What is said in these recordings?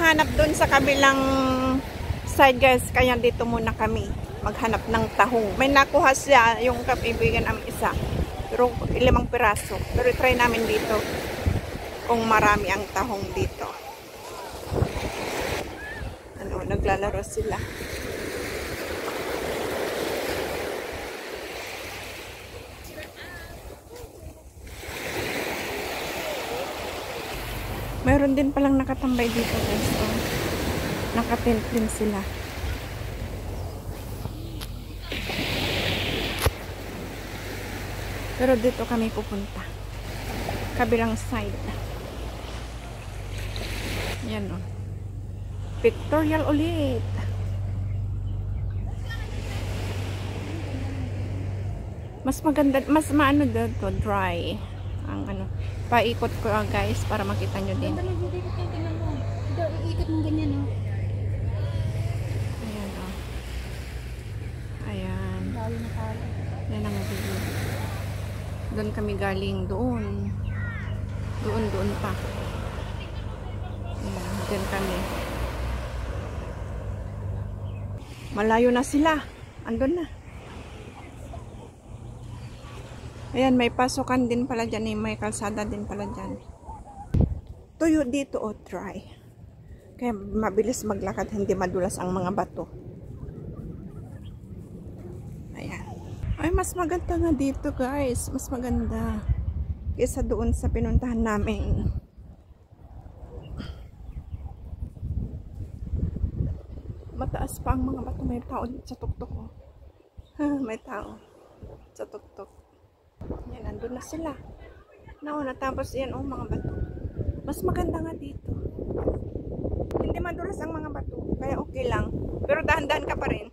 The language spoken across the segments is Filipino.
mahanap doon sa kabilang side guys, kaya dito muna kami maghanap ng tahong. May nakuha siya yung kaibigan ang isa, pero 5 piraso. Pero try namin dito kung marami ang tahong dito. Ano, naglalaro sila. Mayroon din palang nakatambay dito guys. Oh. Nakatent din sila. Pero dito kami pupunta. Kabilang side. Yan o. Pictorial ulit. Mas maganda, mas maano dito, dry. Ang ano, paikot ko guys para makita nyo din. Iikot mo ganyan o. Ayan o. Ayan. Yan ang view. Doon kami galing, doon. Doon pa. Ayan, doon kami. Malayo na sila. Andun na. Ayan, may pasukan din pala dyan. May kalsada din pala dyan. Tuyo dito o dry. Kaya mabilis maglakad, hindi madulas ang mga bato. Ayan. Ay, mas maganda nga dito guys. Mas maganda. Kaysa doon sa pinuntahan namin. Mataas pa ang mga bato. May tao sa tuktok ko. May tao sa tuktok. Yan, nandun na sila. Nauna, tapos yan, oh, mga bato. Mas maganda nga dito. Hindi madulas ang mga bato. Kaya okay lang. Pero dahan-dahan ka pa rin.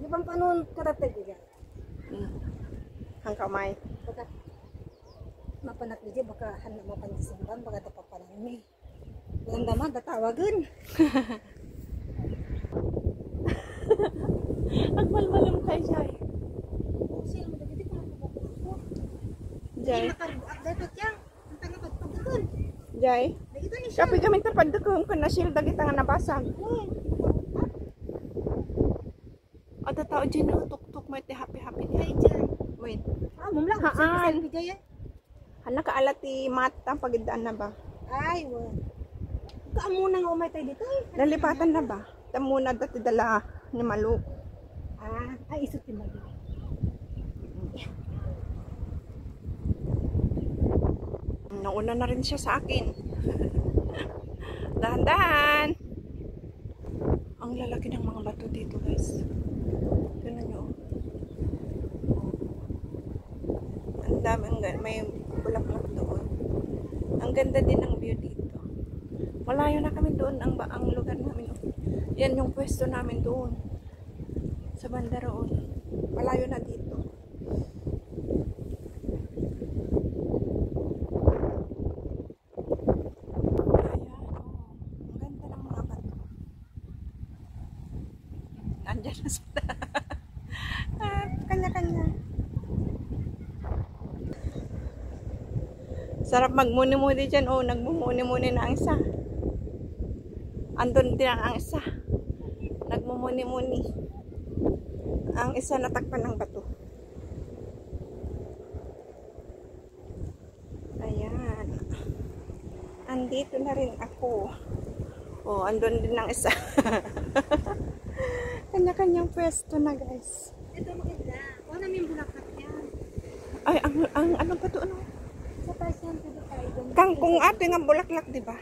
Di ba paano karate dyan? Ang kamay. Baka mapanak dyan, baka hanap mapanak sa simbahan, baka tapapanan ni. Maganda man, tatawagan. Nagmalmalam kayo, Jai. Sino mo dagiti kung nakapapos ko? Jai. Hindi makarbuak dapat yan. Ang tanga pagpagdagon. Jai. Dagito ni siya. Kapag kami tapad kung na shield dagita nga nabasag. O tao dyan na tuk-tuk mo iti happy-happy Ay, dyan. wait. Ah, mumlang. Haan. Selfie dyan. Hala ka alati mata pagidaan na ba? Ay, wow. Kaamuna nga umay tayo dito eh. Nalipatan na ba? Tamuna dati dala ni Malu. Ah, ay isot din mag Nauna na rin siya sa akin. Dahan-dahan. Ang lalaki ng mga bato dito guys. Tignan nyo. Ang dami, may bulaklak doon. Ang ganda din ng view dito. Malayo na kami doon. Ang lugar namin. Yan yung pwesto namin doon. Sa banda roon. Malayo na dito. Andyan na sila. Kanya-kanya. Sarap magmuni-muni dyan. Oh, nagmumuni-muni na ang isa. Andun din ang isa. Nagmumuni-muni. Ang isa natakpan ng bato. Ayan. Andito na rin ako. Oh, andun din ang isa. Kanya-kanyang pwesto na guys. ito maganda. O namin bulaklak yan. Ay, ang ano pa to? Ano? Sa taas yan, pwede tayo doon. Kangkong ate nga bulaklak, di ba?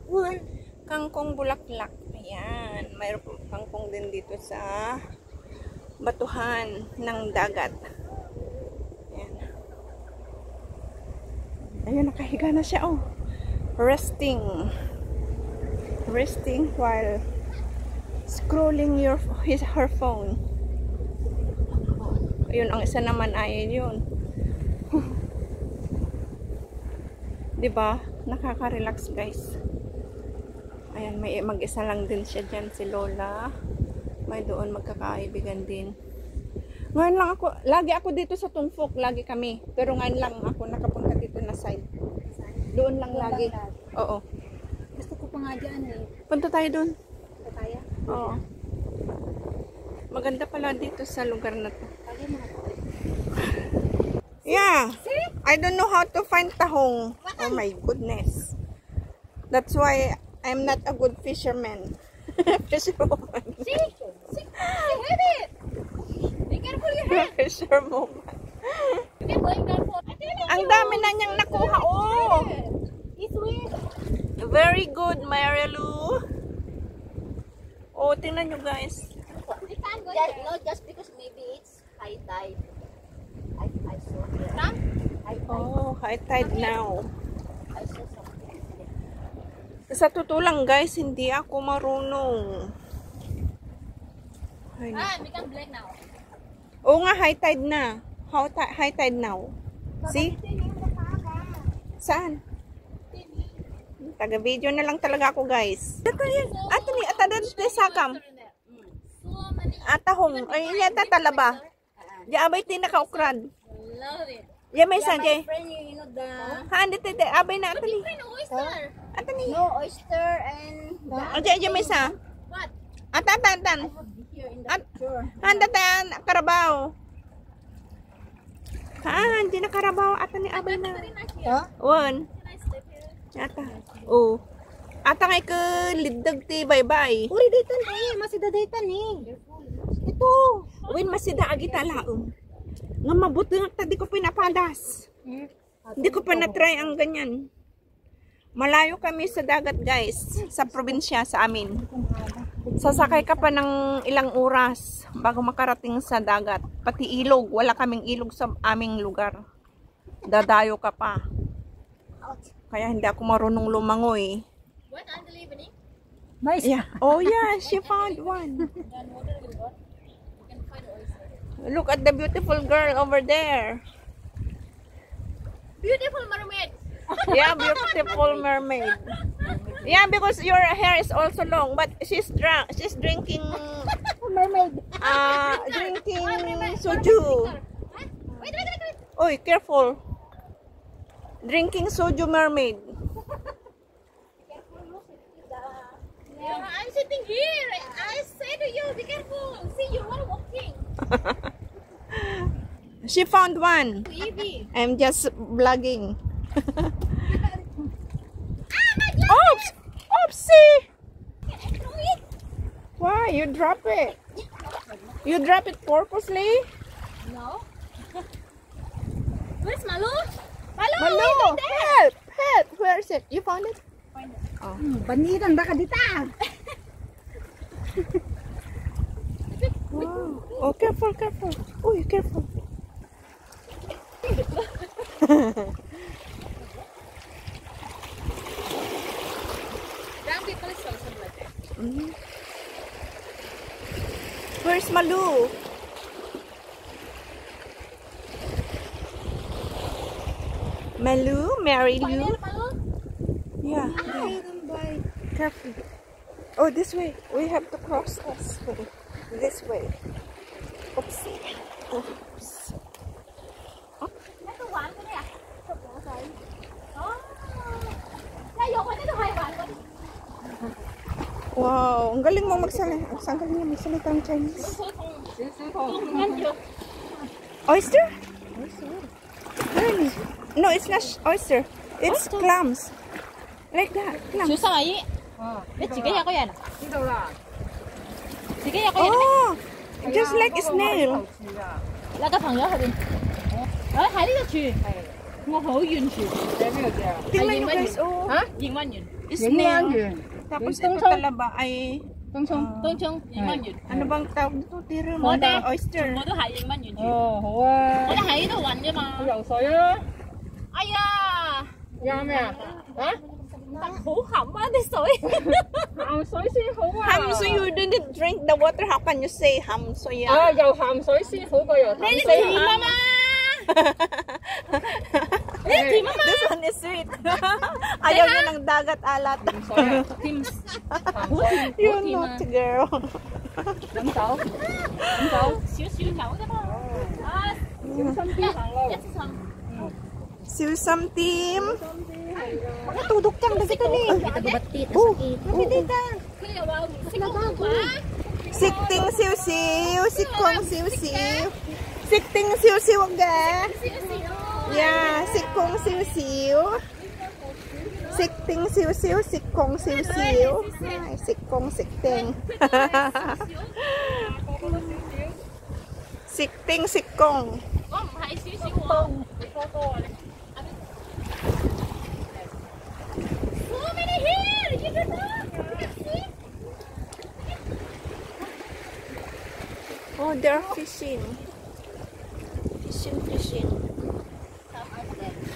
Uwan. Kangkong bulaklak. Ayan. Mayroon po kangkong din dito sa batuhan ng dagat. Ayan. Ayun, nakahiga na siya. Oh. Resting. Resting while scrolling her phone. Ayun, ang isa naman ay yun. Diba? Nakaka-relax guys. Ayan, may mag-isa lang din siya dyan, si Lola. May doon magkakaibigan din. Ngayon lang ako, lagi ako dito sa Tungfok, lagi kami. Pero ngayon lang ako nakapunta dito na side. Doon lang lagi. Oo. Gusto ko pa nga dyan eh. Punta tayo dun. Ito tayo. Oo. Maganda pala dito sa lugar na to. Lagi mo na. Yeah. I don't know how to find tahong. Oh my goodness. That's why I'm not a good fisherman. Fisherwoman. See? See? I have it! Be careful your hand! Fisherwoman. You're going down for... Ang dami na niyang nakuha. Oh! It's weird. Very good, Marilu. Oh, tingnan nyo guys. We can't go there. No, just because maybe it's high tide. I saw there. Come? High tide. Oh, high tide now. I saw something. Sa totoo lang guys, hindi ako marunong. Ay, Ah, become black now. oo nga, high tide na. High tide now. See? Saan? Taga-video na lang talaga ako guys. Ito yan. Ato ni, atadan te sakam. Atahong. Ay, yata talaba. Di abay ti nakaukrad. Love it. Ya may sanje. Friend, you know the... Ha, andi te abay na ato ni. oyster. Ato ni. No, oyster and... Aja may sa. What? Atatan. Here in the picture. Handa tan karabaw. Ha, hindi na karabaw ato ni abay na. Huh? One. Ata. Oh. Ata kay ke lidag ti bye-bye. Uri daytan eh, masih daytan eh. Ito. Uwin masida agita laom. Nga mabuti nga tadi ko pinapadas. Hindi ko pa na-try ang ganyan. Malayo kami sa dagat guys. Sa probinsya sa amin. Sasakay ka pa ng ilang oras bago makarating sa dagat. Pati ilog. Wala kaming ilog sa aming lugar. Dadayo ka pa. Kaya hindi ako marunong lumangoy. What until evening? Yeah. Oh yeah, she found one. Then water will go. You can find oyster. Look at the beautiful girl over there. Beautiful mermaid. Yeah, beautiful mermaid. Yeah, because your hair is also long, but she's drunk. She's drinking Mermaid. drinking soju. Wait. Oy, careful. Drinking soju mermaid. Yeah, I'm sitting here. I say to you, be careful. See, you are walking. She found one. Evie. I'm just vlogging. Oops! Oopsie! Why you drop it? You drop it purposely? No. Where's Malu? Malu, help! Help! Where is it? You found it? Oh. Baniran baka dita. Wow. Oh, careful, careful. Oh, careful. Young people is also like that. Where's Malu? Malu? Mary Lou? Malu? Yeah. Careful. Oh, this way. We have to cross this way. This way. Oopsie. Oops. Nó quán cái này à? Chụp nó thấy. Đó. Nó vô cái nó hay quán cái. Wow, ang galing mo magsalita. Ang galing mo magsalita ng Chinese. Oyster? Really? No, it's not oyster. It's clams. Like that. Clams. Chú sao ấy? Biết chỉ cái nhà có vậy nè. Chỉ cái nhà có vậy nè. Oh, just like snail. Là cái朋友喺邊？喺呢個處。我好遠處。Tingnan nyo guys, oh. Hả? Diện Văn元。 Snail. Tapos ito talaba ay... Đông Trung, Diện Văn元。 Ano bang tawag dito? Tira mo我na哋 oyster. 我都係影溫源住。哦，好啊，我哋喺呢度揾啫嘛。去游水啊！哎呀，啱咩啊？啊？好鹹啊啲水。鹹水先好啊！ Ham, so you didn't drink the water. How can you say ham? So yeah. 啊，游鹹水先好過游淡你水甜啊嘛， This one is sweet. Ayaw niya ng dagat alat. 水啊，添鹹水， You naughty girl. 飲酒，飲酒，少少有啫嘛。啊，小心啲行路。一陣。 Siwsam team. Matudok kang dito ni. Kita gubatit. Sakit dito. Sikting siw-siw, sikong siw-siw. Sikting siw-siw ga. Yeah, sikong siw-siw. Sikting siw-siw, sikong siw-siw. Ay, sikong sikting. Sikting sikong. Oh, they're fishing. Fishing.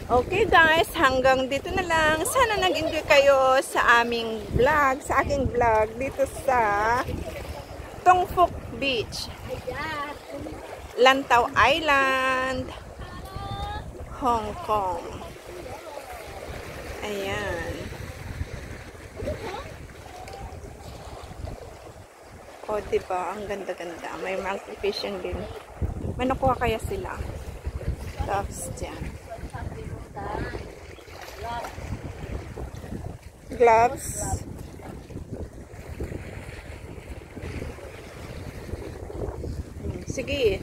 Okay guys, hanggang dito na lang. Sana nag-enjoy kayo sa aming vlog, sa aking vlog dito sa Tung Phuc Beach, Lantau Island, Hong Kong. Ayan. O, diba? Ang ganda-ganda. May multi-fishing din. May nakuha kaya sila. Tapos dyan. Gloves. Sige.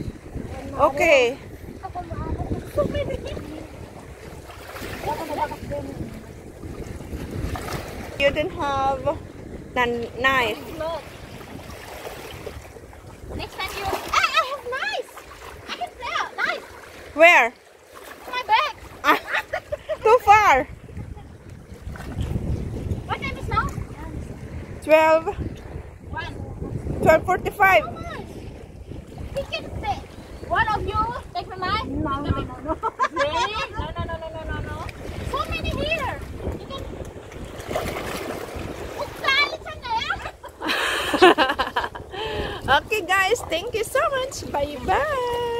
Okay. You didn't have knife. Next time you... I have knife! I can play out knife! Where? My bag! Too far. What time is now? 12. 12:45. He can play. One of you take my knife? No. Really? No. So many here! You can... Okay guys, thank you so much. Bye-bye.